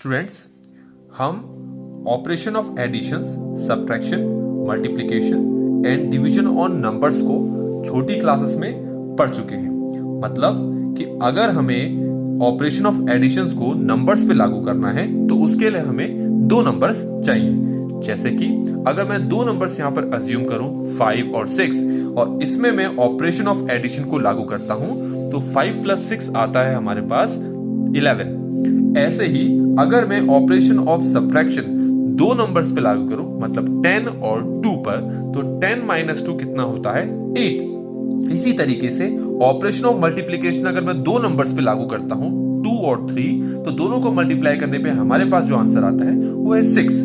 Students, हम operation of addition, subtraction, multiplication and division on numbers को छोटी classes में पढ़ चुके हैं। मतलब कि अगर हमें ऑपरेशन ऑफ एडिशन को नंबर्स पे लागू करना है तो उसके लिए हमें दो नंबर्स चाहिए। जैसे कि अगर मैं दो नंबर्स यहां पर अज्यूम करूं 5 और 6 और इसमें मैं ऑपरेशन ऑफ एडिशन को लागू करता हूं तो 5 + 6 आता है हमारे पास 11। ऐसे ही अगर मैं ऑपरेशन ऑफ सब्ट्रैक्शन दो नंबर्स पे लागू करूं मतलब 10 और 2 पर तो 10 - 2 कितना होता है 8। इसी तरीके से ऑपरेशन ऑफ मल्टीप्लिकेशन अगर मैं दो नंबर्स पे लागू करता हूं 2 और 3 तो दोनों को मल्टीप्लाई करने पे हमारे पास जो आंसर आता है वो है 6।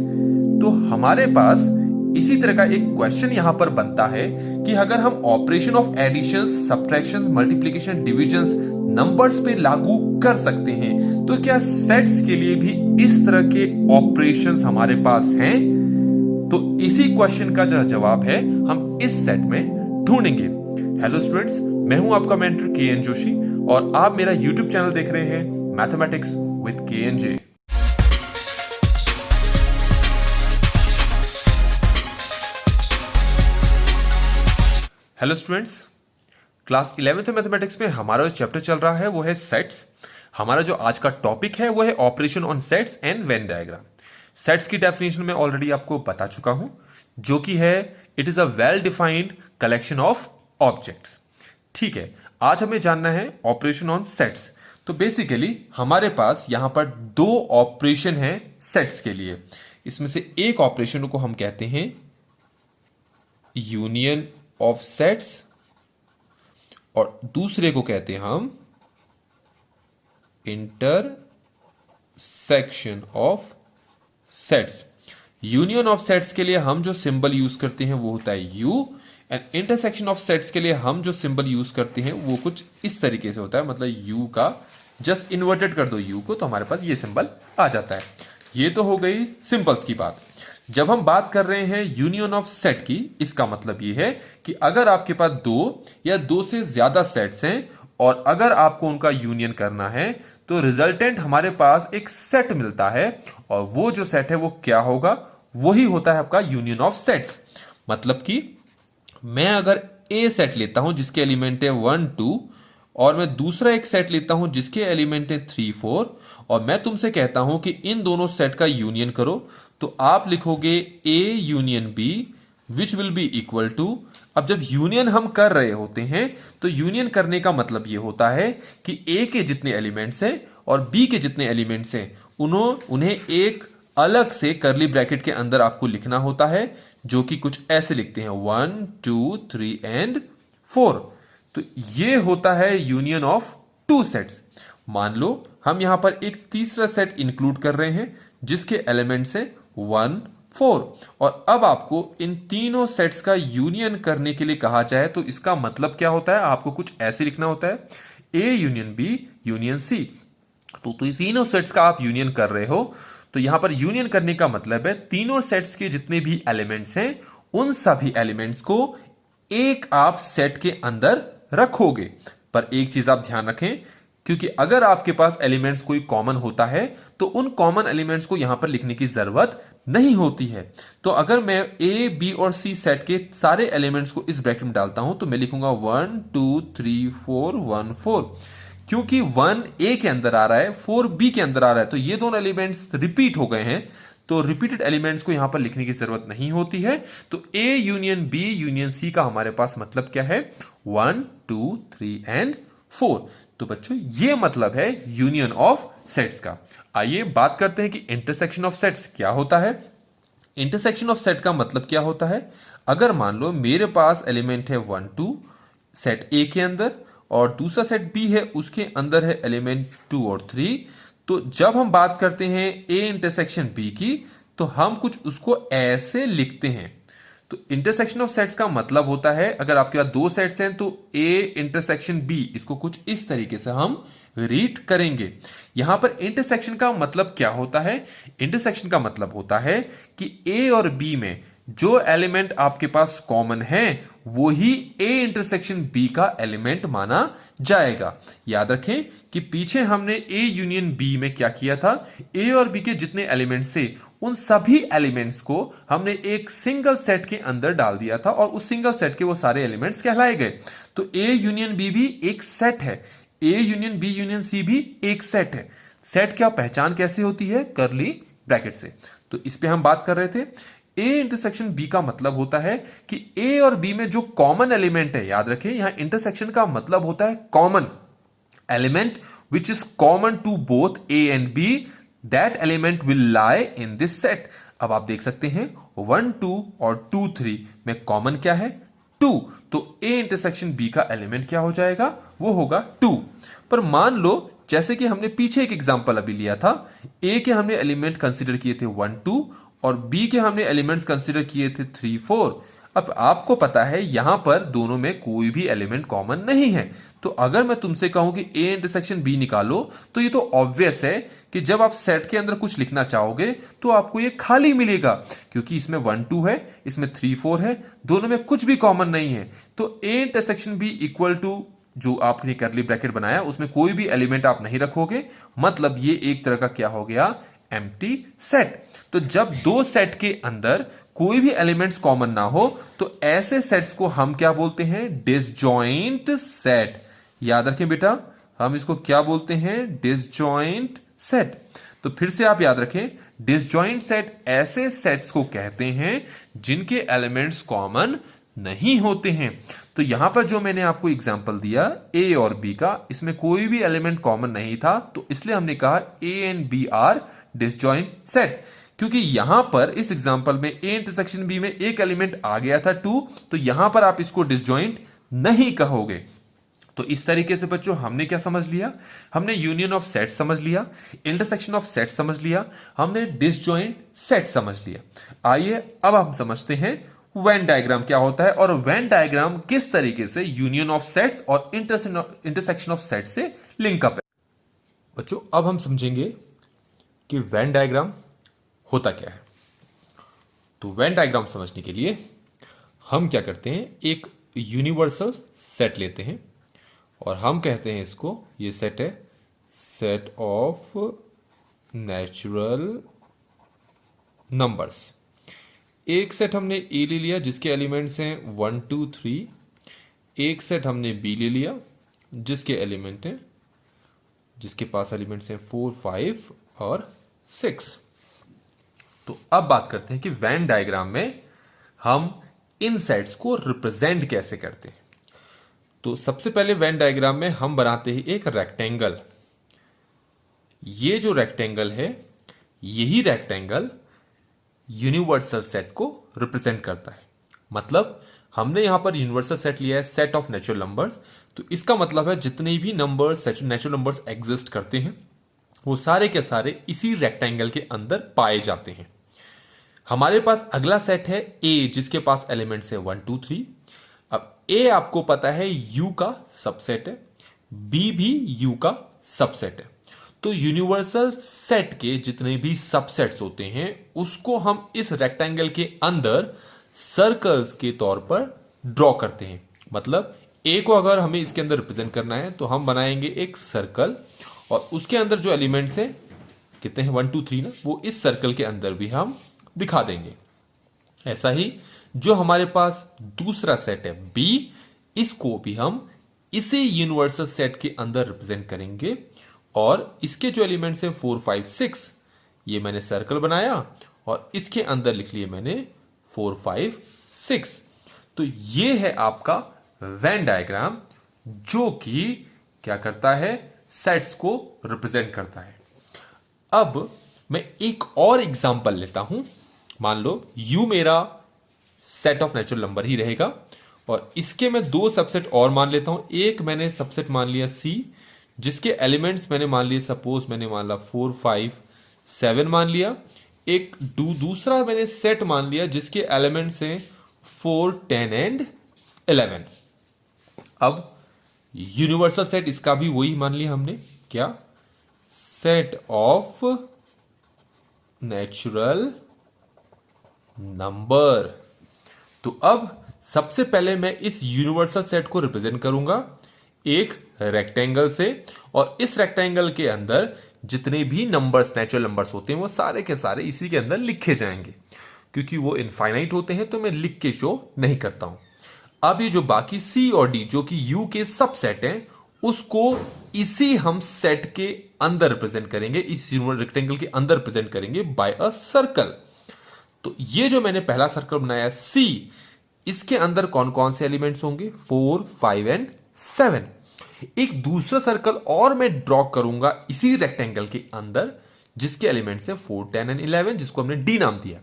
तो हमारे पास इसी तरह का एक क्वेश्चन यहां पर बनता है कि अगर हम operation of addition, subtraction, multiplication, division numbers पे लागू कर सकते हैं तो क्या सेट्स के लिए भी इस तरह के ऑपरेशंस हमारे पास हैं? तो इसी क्वेश्चन का जो जवाब है हम इस सेट में ढूंढेंगे। हेलो स्टूडेंट्स, मैं हूं आपका मेंटर के.एन. जोशी और आप मेरा यूट्यूब चैनल देख रहे हैं mathematics with KNJ. Hello students, class 11th mathematics में हमारा जो चैप्टर चल रहा है वो है सेट्स। हमारा जो आज का टॉपिक है वो है operation on sets and Venn diagram. Sets की डेफिनेशन में ऑलरेडी आपको बता चुका हूं, जो कि है it is a well defined collection of objects. ठीक है, आज हमें जानना है ऑपरेशन ऑन सेट्स। तो बेसिकली हमारे पास यहां पर दो ऑपरेशन है सेट्स के लिए। इसमें से एक ऑपरेशन को हम कहते हैं यूनियन ऑफ सेट्स और दूसरे को कहते हैं हम intersection of sets. Union of sets के लिए हम जो सिंबल यूज करते हैं वो होता है you, and intersection of sets के लिए हम जो सिंबल यूज करते हैं वो कुछ इस तरीके से होता है। मतलब यू का जस्ट इन्वर्टेड कर दो यू को तो हमारे पास ये सिंबल आ जाता है। ये तो हो गई सिंबल्स की बात। जब हम बात कर रहे हैं यूनियन ऑफ सेट की, इसका मतलब यह है कि अगर आपके पास दो या दो से ज्यादा सेट्स हैं और अगर आपको उनका यूनियन करना है तो रिजल्टेंट हमारे पास एक सेट मिलता है और वो जो सेट है वो क्या होगा, वही होता है आपका यूनियन ऑफ सेट्स। मतलब कि मैं अगर ए सेट लेता हूं जिसके एलिमेंट है 1 2 और मैं दूसरा एक सेट लेता हूं जिसके एलिमेंट है 3 4 और मैं तुमसे कहता हूं कि इन दोनों सेट का यूनियन करो तो आप लिखोगे A union B which will be equal to. अब जब यूनियन हम कर रहे होते हैं तो यूनियन करने का मतलब यह होता है कि ए के जितने एलिमेंट्स हैं और बी के जितने एलिमेंट्स हैं उन्हें एक अलग से कर्ली ब्रैकेट के अंदर आपको लिखना होता है, जो कि कुछ ऐसे लिखते हैं 1 2 3 एंड 4। तो ये होता है यूनियन ऑफ टू सेट्स। मान लो हम यहां पर एक तीसरा सेट इंक्लूड कर रहे हैं जिसके एलिमेंट्स हैं 1 4 और अब आपको इन तीनों सेट्स का यूनियन करने के लिए कहा जाए तो इसका मतलब क्या होता है, आपको कुछ ऐसे लिखना होता है A union B union C. तो तीनों सेट्स का आप यूनियन कर रहे हो तो यहां पर यूनियन करने का मतलब है तीनों सेट्स के जितने भी एलिमेंट्स हैं उन सभी एलिमेंट्स को एक आप सेट के अंदर रखोगे। पर एक चीज आप ध्यान रखें, क्योंकि अगर आपके पास एलिमेंट्स कोई कॉमन होता है तो उन कॉमन एलिमेंट्स को यहां पर लिखने की जरूरत नहीं होती है। तो अगर मैं ए बी और सी सेट के सारे एलिमेंट्स को इस ब्रैकेट में डालता हूं तो मैं लिखूंगा 1 2 3 4 1 4। क्योंकि 1 ए के अंदर आ रहा है 4 बी के अंदर आ रहा है तो ये दोनों एलिमेंट्स रिपीट हो गए हैं, तो रिपीटेड एलिमेंट्स को यहां पर लिखने की जरूरत नहीं होती है। तो A union B union C का हमारे पास मतलब क्या है 1 2 3 एंड 4। तो बच्चों ये मतलब है यूनियन ऑफ सेट्स का। आइए बात करते हैं कि इंटरसेक्शन ऑफ सेट्स क्या होता है। इंटरसेक्शन ऑफ सेट का मतलब क्या होता है, अगर मान लो मेरे पास एलिमेंट है 1 2 सेट ए के अंदर और दूसरा सेट बी है उसके अंदर है एलिमेंट 2 और 3, तो जब हम बात करते हैं ए इंटरसेक्शन बी की तो हम कुछ उसको ऐसे लिखते हैं। तो इंटरसेक्शन ऑफ सेट्स का मतलब होता है अगर आपके पास दो सेट्स हैं तो ए इंटरसेक्शन बी, इसको कुछ इस तरीके से हम रीड करेंगे। यहां पर इंटरसेक्शन का मतलब क्या होता है, इंटरसेक्शन का मतलब होता है कि ए और बी में जो एलिमेंट आपके पास कॉमन है वो ही ए इंटरसेक्शन बी का एलिमेंट माना जाएगा। याद रखें कि पीछे हमने ए यूनियन बी में क्या किया था, ए और बी के जितने एलिमेंट्स थे उन सभी एलिमेंट्स को हमने एक सिंगल सेट के अंदर डाल दिया था और उस सिंगल सेट के वो सारे एलिमेंट्स कहलाए गए। तो ए यूनियन बी भी एक सेट है, A union B union C भी एक सेट है। सेट क्या पहचान कैसे होती है, करली ब्रैकेट से। तो इस पे हम बात कर रहे थे। ए इंटरसेक्शन बी का मतलब होता है कि ए और बी में जो कॉमन एलिमेंट है, याद रखें यहां इंटरसेक्शन का मतलब होता है common element which is common to both A and B, that element will lie in this set. अब आप देख सकते हैं 1 2 और 2 3 में कॉमन क्या है, 2। तो ए इंटरसेक्शन बी का एलिमेंट क्या हो जाएगा, वो होगा 2। पर मान लो जैसे कि हमने पीछे एक एग्जांपल अभी लिया था, ए के हमने एलिमेंट कंसीडर किए थे 1 2 और बी के हमने एलिमेंट्स कंसीडर किए थे 3 4। अब आपको पता है यहां पर दोनों में कोई भी एलिमेंट कॉमन नहीं है। तो अगर मैं तुमसे कहूं कि ए इंटरसेक्शन बी निकालो, तो ये तो ऑब्वियस है कि जब आप सेट के अंदर कुछ लिखना चाहोगे तो आपको ये खाली मिलेगा, क्योंकि इसमें 1 2 है, इसमें 3 4 है, दोनों में कुछ भी कॉमन नहीं है। तो A intersection B equal to जो आपने करली ब्रैकेट बनाया उसमें कोई भी एलिमेंट आप नहीं रखोगे, मतलब ये एक तरह का क्या हो गया, एम्प्टी सेट। तो जब दो सेट के अंदर कोई भी एलिमेंट्स कॉमन ना हो तो ऐसे सेट्स को हम क्या बोलते हैं, डिसजॉइंट सेट। याद रखें बेटा, हम इसको क्या बोलते हैं, डिसजॉइंट सेट। तो फिर से आप याद रखें, डिसजॉइंट सेट ऐसे सेट्स को कहते हैं जिनके एलिमेंट्स कॉमन नहीं होते हैं। तो यहां पर जो मैंने आपको एग्जांपल दिया ए और बी का, इसमें कोई भी एलिमेंट कॉमन नहीं था, तो इसलिए हमने कहा A and B are disjoint set. क्योंकि यहां पर इस एग्जांपल में ए इंटरसेक्शन बी में एक एलिमेंट आ गया था 2, तो यहां पर आप इसको डिसजॉइंट नहीं कहोगे। तो इस तरीके से बच्चों हमने क्या समझ लिया, हमने यूनियन ऑफ सेट समझ लिया, इंटरसेक्शन ऑफ सेट समझ लिया, हमने डिसजॉइंट सेट समझ लिया। आइए अब हम समझते हैं वेन डायग्राम क्या होता है और वेन डायग्राम किस तरीके से यूनियन ऑफ सेट्स और इंटरसेक्शन ऑफ सेट से लिंकअप है। बच्चों अब हम समझेंगे कि वेन डायग्राम होता क्या है। तो वेन डायग्राम समझने के लिए हम क्या करते हैं, एक यूनिवर्सल सेट लेते हैं और हम कहते हैं इसको, ये सेट है सेट ऑफ नेचुरल नंबर्स। एक सेट हमने ए ले लिया जिसके एलिमेंट्स हैं 1 2 3, एक सेट हमने बी ले लिया जिसके एलिमेंट हैं, जिसके पास एलिमेंट्स हैं 4 5 और 6। तो अब बात करते हैं कि वेन डायग्राम में हम इन सेट्स को रिप्रेजेंट कैसे करते हैं। तो सबसे पहले वेन डायग्राम में हम बनाते हैं एक रेक्टेंगल। ये जो रेक्टेंगल है, यही रेक्टेंगल यूनिवर्सल सेट को रिप्रेजेंट करता है। मतलब हमने यहां पर यूनिवर्सल सेट लिया है सेट ऑफ नेचुरल नंबर्स, तो इसका मतलब है जितने भी नंबर्स नेचुरल नंबर्स एग्जिस्ट करते हैं वो सारे के सारे इसी रेक्टेंगल के अंदर पाए जाते हैं। हमारे पास अगला सेट है ए जिसके पास एलिमेंट्स है 1 2 3। अब ए आपको पता है यू का सबसेट है, बी भी यू का सबसेट है। तो यूनिवर्सल सेट के जितने भी सबसेट्स होते हैं उसको हम इस रेक्टेंगल के अंदर सर्कल्स के तौर पर ड्रॉ करते हैं। मतलब ए को अगर हमें इसके अंदर रिप्रेजेंट करना है तो हम बनाएंगे एक सर्कल और उसके अंदर जो एलिमेंट्स हैं कितने हैं 1 2 3 ना, वो इस सर्कल के अंदर भी हम दिखा देंगे। ऐसा ही जो हमारे पास दूसरा सेट है बी, इसको भी हम इसी यूनिवर्सल सेट के अंदर रिप्रेजेंट करेंगे और इसके जो एलिमेंट्स हैं 4 5 6, ये मैंने सर्कल बनाया और इसके अंदर लिख लिए मैंने 4 5 6। तो ये है आपका वेन डायग्राम जो कि क्या करता है, सेट्स को रिप्रेजेंट करता है। अब मैं एक और एग्जांपल लेता हूं। मान लो यू मेरा सेट ऑफ नेचुरल नंबर ही रहेगा और इसके मैं दो सबसेट और मान लेता हूं। एक मैंने सबसेट मान लिया सी जिसके एलिमेंट्स मैंने मान लिए, सपोज मैंने मान लिया 4 5 7 मान लिया। एक दूसरा मैंने सेट मान लिया जिसके एलिमेंट्स हैं 4 10 एंड 11। अब यूनिवर्सल सेट इसका भी वही मान लिया हमने, क्या, सेट ऑफ नेचुरल नंबर। तो अब सबसे पहले मैं इस यूनिवर्सल सेट को रिप्रेजेंट करूंगा एक रेक्टेंगल से, और इस रेक्टेंगल के अंदर जितने भी नंबर्स, नेचुरल नंबर्स होते हैं, वो सारे के सारे इसी के अंदर लिखे जाएंगे। क्योंकि वो इनफाइनाइट होते हैं तो मैं लिख के शो नहीं करता हूं। अब ये जो बाकी सी और डी जो कि यू के सबसेट हैं, उसको इसी हम सेट के अंदर रिप्रेजेंट करेंगे, इस रेक्टेंगल के अंदर रिप्रेजेंट करेंगे बाय अ सर्कल। तो ये जो मैंने पहला सर्कल बनाया सी, इसके अंदर कौन कौन से एलिमेंट्स होंगे? 4, 5 एंड 7। एक दूसरा सर्कल और मैं ड्रॉ करूंगा इसी रेक्टेंगल के अंदर, जिसके एलिमेंट्स है 4, 10 एंड 11, जिसको हमने डी नाम दिया।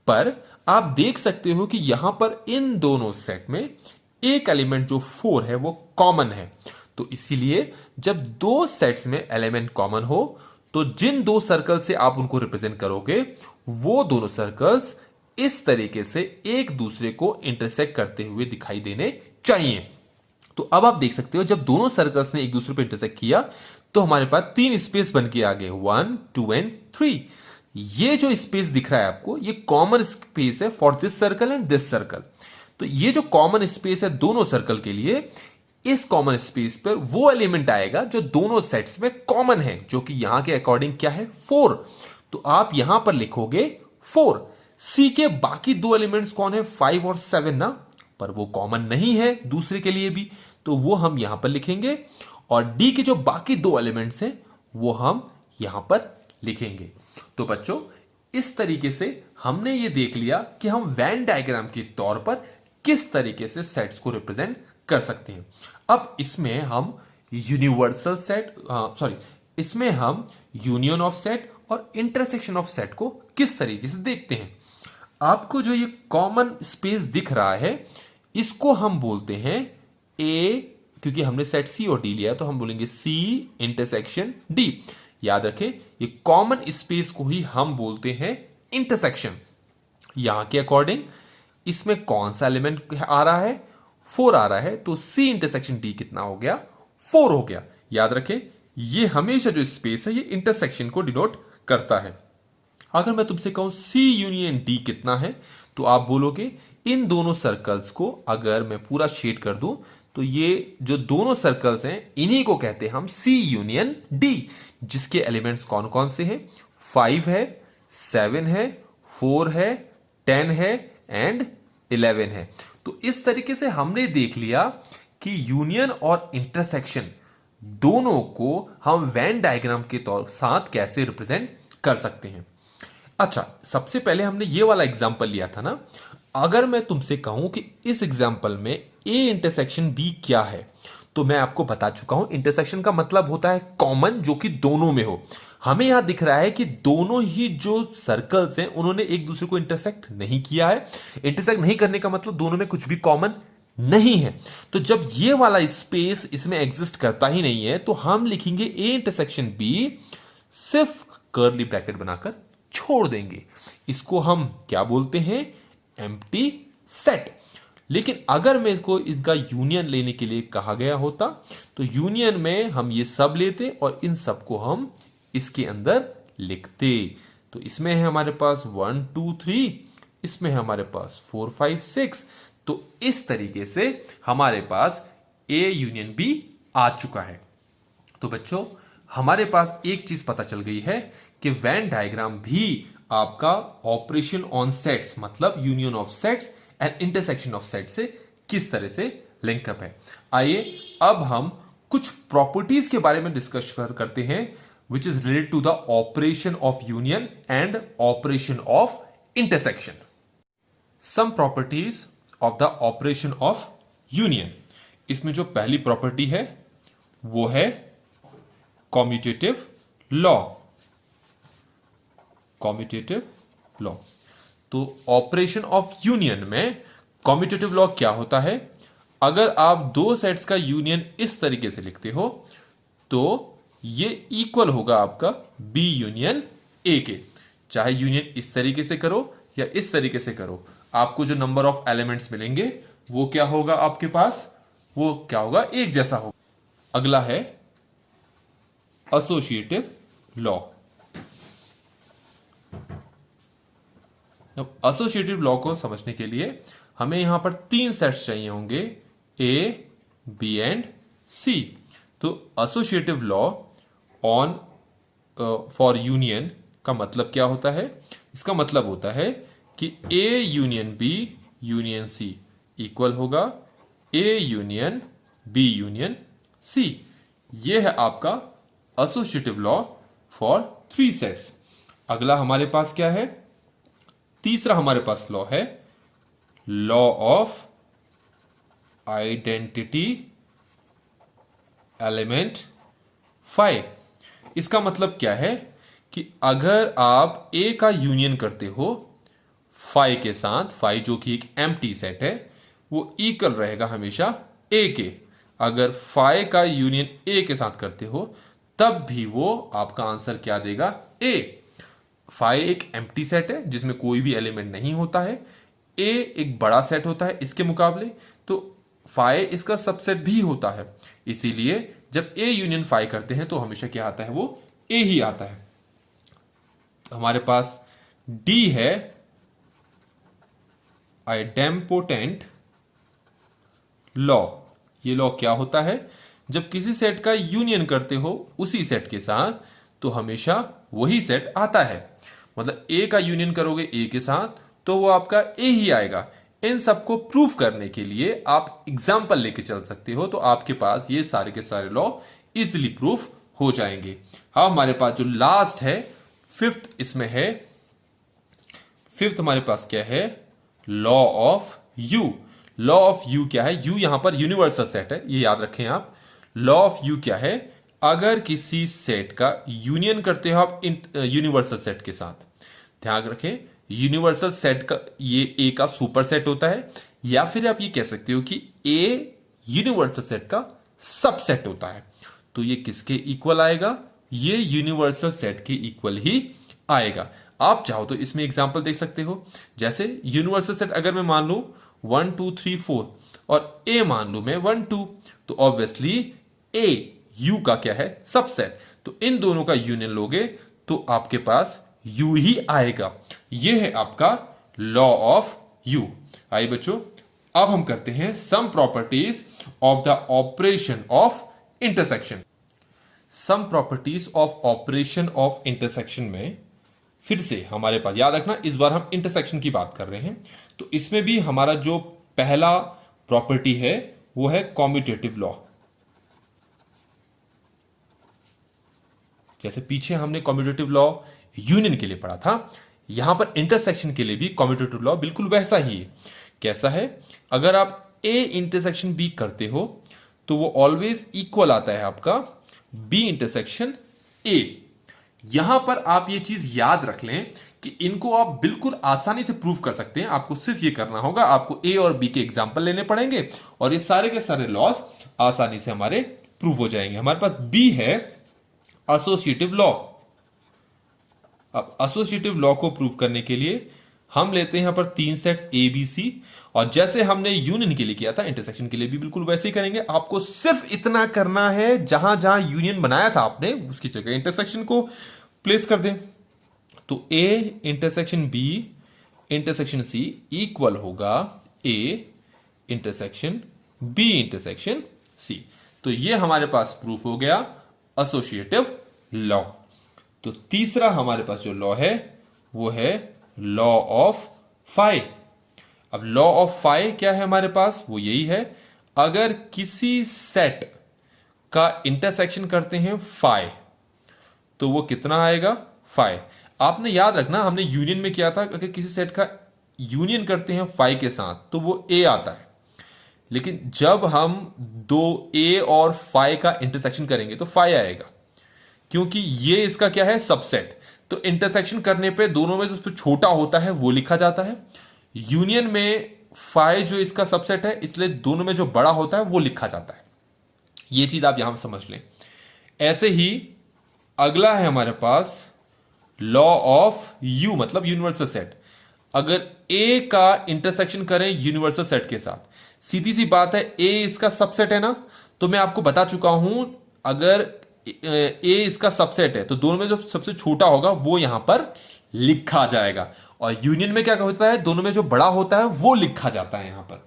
पर आप देख सकते हो कि यहां पर इन दोनों सेट में एक एलिमेंट जो 4 है वो कॉमन है। तो इसीलिए जब दो सेट्स में एलिमेंट कॉमन हो, तो जिन दो सर्कल से आप उनको रिप्रेजेंट करोगे, वो दोनों सर्कल्स इस तरीके से एक दूसरे को इंटरसेक्ट करते हुए दिखाई देने चाहिए। तो अब आप देख सकते हो जब दोनों सर्कल्स ने एक दूसरे पर इंटरसेक्ट किया, तो हमारे पास 3 स्पेस बन के आ गए, 1, 2 एंड 3। ये जो स्पेस दिख रहा है आपको, ये कॉमन स्पेस है for this circle and this circle. तो ये जो कॉमन स्पेस है दोनों सर्कल के लिए, इस कॉमन स्पेस पर वो एलिमेंट आएगा जो दोनों सेट्स में कॉमन है, जो कि यहां के अकॉर्डिंग क्या है? 4। तो आप यहां पर लिखोगे 4। सी के बाकी दो एलिमेंट्स कौन है? 5 और 7 ना, पर वो कॉमन नहीं है दूसरे के लिए भी, तो वो हम यहां पर लिखेंगे। और डी के जो बाकी दो एलिमेंट्स हैं वो हम यहां पर लिखेंगे। तो बच्चों, इस तरीके से हमने ये देख लिया कि हम वेन डायग्राम के तौर पर किस तरीके से सेट्स को रिप्रेजेंट कर सकते हैं। अब इसमें हम यूनिवर्सल सेट, इसमें हम यूनियन ऑफ सेट और इंटरसेक्शन ऑफ सेट को किस तरीके से देखते हैं। आपको जो ये कॉमन स्पेस दिख रहा है, इसको हम बोलते हैं ए, क्योंकि हमने सेट सी और डी लिया तो हम बोलेंगे सी इंटरसेक्शन डी। याद रखें, ये कॉमन स्पेस को ही हम बोलते हैं इंटरसेक्शन। यहां के अकॉर्डिंग इसमें कौन सा एलिमेंट आ रहा है? 4 आ रहा है, तो सी इंटरसेक्शन डी कितना हो गया? 4 हो गया। याद रखें, ये हमेशा जो स्पेस है ये इंटरसेक्शन को डिनोट करता है। अगर मैं तुमसे कहूं सी यूनियन डी कितना है, तो आप बोलोगे इन दोनों सर्कल्स को अगर मैं पूरा शेड कर दूं, तो ये जो दोनों सर्कल्स हैं इन्हीं को कहते हैं हम सी यूनियन डी, जिसके एलिमेंट्स कौन कौन से हैं? 5 है, 7 है, 4 है, 10 है एंड 11 है। तो इस तरीके से हमने देख लिया कि यूनियन और इंटरसेक्शन दोनों को हम वेन डायग्राम के तौर साथ कैसे रिप्रेजेंट कर सकते हैं। अच्छा, सबसे पहले हमने ये वाला एग्जांपल लिया था ना। अगर मैं तुमसे कहूं कि इस एग्जांपल में ए इंटरसेक्शन बी क्या है, तो मैं आपको बता चुका हूं इंटरसेक्शन का मतलब होता है कॉमन, जो कि दोनों में हो। हमें यहां दिख रहा है कि दोनों ही जो सर्कल्स हैं उन्होंने एक दूसरे को इंटरसेक्ट नहीं किया है। इंटरसेक्ट नहीं करने का मतलब दोनों में कुछ भी कॉमन नहीं है। तो जब ये वाला स्पेस इसमें एग्जिस्ट करता ही नहीं है, तो हम लिखेंगे ए इंटरसेक्शन बी, सिर्फ कर्ली ब्रैकेट बनाकर छोड़ देंगे। इसको हम क्या बोलते हैं? Empty set. लेकिन अगर मेरे को इसका यूनियन लेने के लिए कहा गया होता, तो यूनियन में हम ये सब लेते और इन सब को हम इसके अंदर लिखते। तो इसमें है हमारे पास 1, 2, 3, इसमें है हमारे पास 4, 5, 6। तो इस तरीके से हमारे पास ए यूनियन बी आ चुका है। तो बच्चों, हमारे पास एक चीज पता चल गई है कि वेन डायग्राम भी आपका ऑपरेशन ऑन सेट्स, मतलब union of sets and intersection of set से किस तरह से लिंकअप है। आइए अब हम कुछ प्रॉपर्टीज के बारे में डिस्कस करते हैं, which is related to the operation of union and operation of intersection. Some properties of the operation of union. इसमें जो पहली प्रॉपर्टी है वो है कॉम्यूटेटिव लॉ। Commutative law. तो ऑपरेशन ऑफ यूनियन में कॉम्यूटेटिव लॉ क्या होता है? अगर आप दो सेट्स का यूनियन इस तरीके से लिखते हो, तो ये इक्वल होगा आपका बी यूनियन ए के। चाहे यूनियन इस तरीके से करो या इस तरीके से करो, आपको जो नंबर ऑफ एलिमेंट्स मिलेंगे वो क्या होगा आपके पास? वो क्या होगा? एक जैसा होगा। अगला है एसोसिएटिव लॉ। अब एसोसिएटिव लॉ को समझने के लिए हमें यहां पर 3 सेट्स चाहिए होंगे, ए, बी एंड सी। तो associative law on for union का मतलब क्या होता है? इसका मतलब होता है कि A union B union C equal होगा A union B union C. यह है आपका associative law for three sets. अगला हमारे पास क्या है? तीसरा हमारे पास लॉ है law of identity element phi. इसका मतलब क्या है कि अगर आप ए का यूनियन करते हो फाई के साथ, फाई जो कि एक एम्प्टी सेट है, वो इक्वल रहेगा हमेशा ए के। अगर फाई का यूनियन ए के साथ करते हो तब भी वो आपका आंसर क्या देगा? ए। फाई एक एम्प्टी सेट है जिसमें कोई भी एलिमेंट नहीं होता है। ए एक बड़ा सेट होता है इसके मुकाबले, तो फाई इसका सबसेट भी होता है। इसीलिए जब ए यूनियन फाई करते हैं तो हमेशा क्या आता है? वो ए ही आता है। हमारे पास डी है आइडेम्पोटेंट लॉ। ये लॉ क्या होता है? जब किसी सेट का यूनियन करते हो उसी सेट के साथ तो हमेशा वही सेट आता है। मतलब ए का यूनियन करोगे ए के साथ तो वो आपका ए ही आएगा। इन सबको प्रूफ करने के लिए आप एग्जाम्पल लेके चल सकते हो, तो आपके पास ये सारे के सारे लॉ इजिली प्रूफ हो जाएंगे। हाँ, हमारे पास जो लास्ट है फिफ्थ, इसमें है फिफ्थ हमारे पास क्या है? Law of you. Law of you क्या है? यू यहां पर यूनिवर्सल सेट है, ये याद रखें आप। लॉ ऑफ यू क्या है? अगर किसी सेट का यूनियन करते हो आप यूनिवर्सल सेट के साथ, ध्यान रखें यूनिवर्सल सेट का ये ए का सुपर सेट होता है, या फिर आप ये कह सकते हो कि ए यूनिवर्सल सेट का सबसेट होता है। तो ये किसके इक्वल आएगा? ये यूनिवर्सल सेट के इक्वल ही आएगा। आप चाहो तो इसमें एग्जांपल देख सकते हो, जैसे यूनिवर्सल सेट अगर मैं मान लू 1 2 3 4 और ए मान लू मैं 1 2, तो ऑब्वियसली ए यू का क्या है? सबसेट। तो इन दोनों का यूनियन लोगे तो आपके पास यू ही आएगा। यह है आपका लॉ ऑफ यू। आइए बच्चों, अब हम करते हैं some properties of the operation of intersection. Some properties of operation of intersection में फिर से हमारे पास, याद रखना इस बार हम इंटरसेक्शन की बात कर रहे हैं, तो इसमें भी हमारा जो पहला प्रॉपर्टी है वो है कॉम्यूटेटिव लॉ। जैसे पीछे हमने कॉम्यूटेटिव लॉ यूनियन के लिए पढ़ा था, यहां पर इंटरसेक्शन के लिए भी कॉम्यूटेटिव लॉ बिल्कुल वैसा ही है। कैसा है? अगर आप ए इंटरसेक्शन बी करते हो तो वो ऑलवेज इक्वल आता है आपका बी इंटरसेक्शन ए। यहां पर आप ये चीज याद रख लें कि इनको आप बिल्कुल आसानी से प्रूव कर सकते हैं। आपको सिर्फ ये करना होगा, आपको ए और बी के एग्जाम्पल लेने पड़ेंगे और ये सारे के सारे लॉस आसानी से हमारे प्रूव हो जाएंगे। हमारे पास बी है एसोसिएटिव लॉ। अब एसोसिएटिव लॉ को प्रूव करने के लिए हम लेते हैं यहां पर तीन सेट्स ए बी सी, और जैसे हमने यूनियन के लिए किया था इंटरसेक्शन के लिए भी बिल्कुल वैसे ही करेंगे। आपको सिर्फ इतना करना है, जहां जहां यूनियन बनाया था आपने उसकी जगह इंटरसेक्शन को प्लेस कर दें। तो A intersection B intersection C equal होगा A intersection B intersection C. तो ये हमारे पास प्रूफ हो गया एसोसिएटिव लॉ। तो तीसरा हमारे पास जो लॉ है वो है लॉ ऑफ फाई। अब लॉ ऑफ फाई क्या है हमारे पास? वो यही है, अगर किसी सेट का इंटरसेक्शन करते हैं फाई तो वो कितना आएगा? फाई। आपने याद रखना हमने यूनियन में किया था, अगर किसी सेट का यूनियन करते हैं फाई के साथ तो वो ए आता है, लेकिन जब हम दो ए और फाई का इंटरसेक्शन करेंगे तो फाई आएगा, क्योंकि ये इसका क्या है? सबसेट। तो इंटरसेक्शन करने पे दोनों में जो छोटा होता है वो लिखा जाता है। यूनियन में फाई जो इसका सबसेट है, इसलिए दोनों में जो बड़ा होता है वो लिखा जाता है। ये चीज आप यहां समझ लें। ऐसे ही अगला है हमारे पास लॉ ऑफ यू, मतलब यूनिवर्सल सेट। अगर ए का इंटरसेक्शन करें यूनिवर्सल सेट के साथ, सीधी सी बात है ए इसका सबसेट है ना, तो मैं आपको बता चुका हूं अगर ए इसका सबसेट है तो दोनों में जो सबसे छोटा होगा वो यहां पर लिखा जाएगा, और यूनियन में क्या होता है? दोनों में जो बड़ा होता है वो लिखा जाता है यहां पर।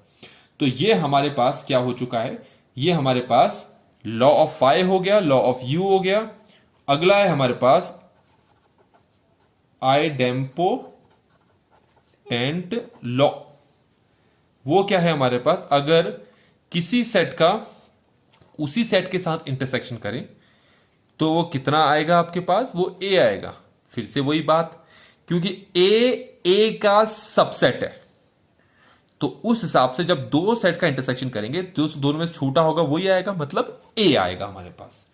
तो ये हमारे पास क्या हो चुका है? ये हमारे पास लॉ ऑफ फाई हो गया, लॉ ऑफ यू हो गया। अगला है हमारे पास आइडेम्पोटेंट लॉ। वो क्या है हमारे पास, अगर किसी सेट का उसी सेट के साथ इंटरसेक्शन करें तो वो कितना आएगा आपके पास, वो ए आएगा। फिर से वही बात, क्योंकि ए का सबसेट है, तो उस हिसाब से जब दो सेट का इंटरसेक्शन करेंगे तो उस दोनों में से छोटा होगा वही आएगा, मतलब ए आएगा हमारे पास।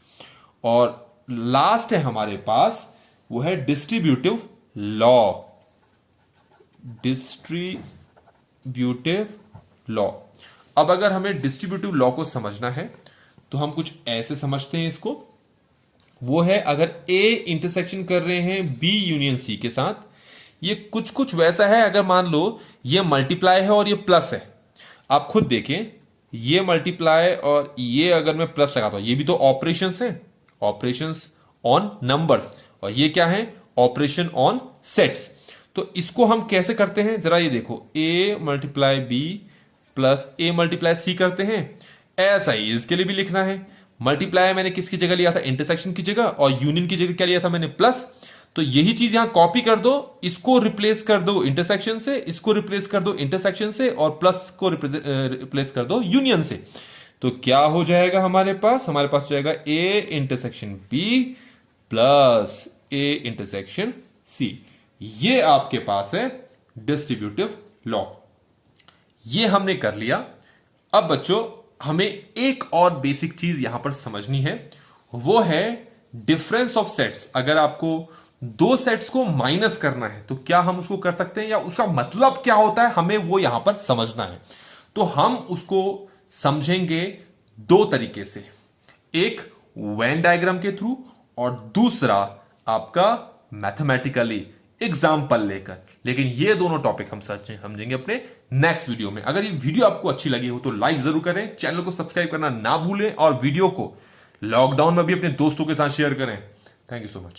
और लास्ट है हमारे पास, वो है डिस्ट्रीब्यूटिव लॉ। Distributive law. अब अगर हमें डिस्ट्रीब्यूटिव लॉ को समझना है तो हम कुछ ऐसे समझते हैं इसको। वो है, अगर ए इंटरसेक्शन कर रहे हैं बी यूनियन सी के साथ, ये कुछ कुछ वैसा है। अगर मान लो ये मल्टीप्लाई है और ये प्लस है, आप खुद देखें, ये मल्टीप्लाई और ये अगर मैं प्लस लगाता हूं, ये भी तो ऑपरेशंस है, ऑपरेशंस ऑन नंबर्स, और ये क्या है, ऑपरेशन ऑन सेट्स। तो इसको हम कैसे करते हैं, जरा ये देखो, A multiply B plus A multiply C करते हैं। ऐसा ही इसके लिए भी लिखना है। मल्टीप्लाई मैंने किसकी जगह लिया था, इंटरसेक्शन की जगह, और यूनियन की जगह क्या लिया था मैंने, प्लस। तो यही चीज यहां कॉपी कर दो, इसको रिप्लेस कर दो इंटरसेक्शन से, इसको रिप्लेस कर दो इंटरसेक्शन से, और प्लस को रिप्लेस कर दो यूनियन से। तो क्या हो जाएगा हमारे पास हो जाएगा A intersection B plus A intersection C. ये आपके पास है डिस्ट्रीब्यूटिव लॉ। ये हमने कर लिया। अब बच्चों हमें एक और बेसिक चीज यहां पर समझनी है, वो है डिफरेंस ऑफ सेट्स। अगर आपको दो सेट्स को माइनस करना है तो क्या हम उसको कर सकते हैं, या उसका मतलब क्या होता है, हमें वो यहां पर समझना है। तो हम उसको समझेंगे दो तरीके से, एक वेन डायग्राम के थ्रू और दूसरा आपका मैथमेटिकली एग्जाम्पल लेकर। लेकिन ये दोनों टॉपिक हम समझेंगे अपने नेक्स्ट वीडियो में। अगर ये वीडियो आपको अच्छी लगी हो तो लाइक जरूर करें, चैनल को सब्सक्राइब करना ना भूलें, और वीडियो को लॉकडाउन में भी अपने दोस्तों के साथ शेयर करें। Thank you so much.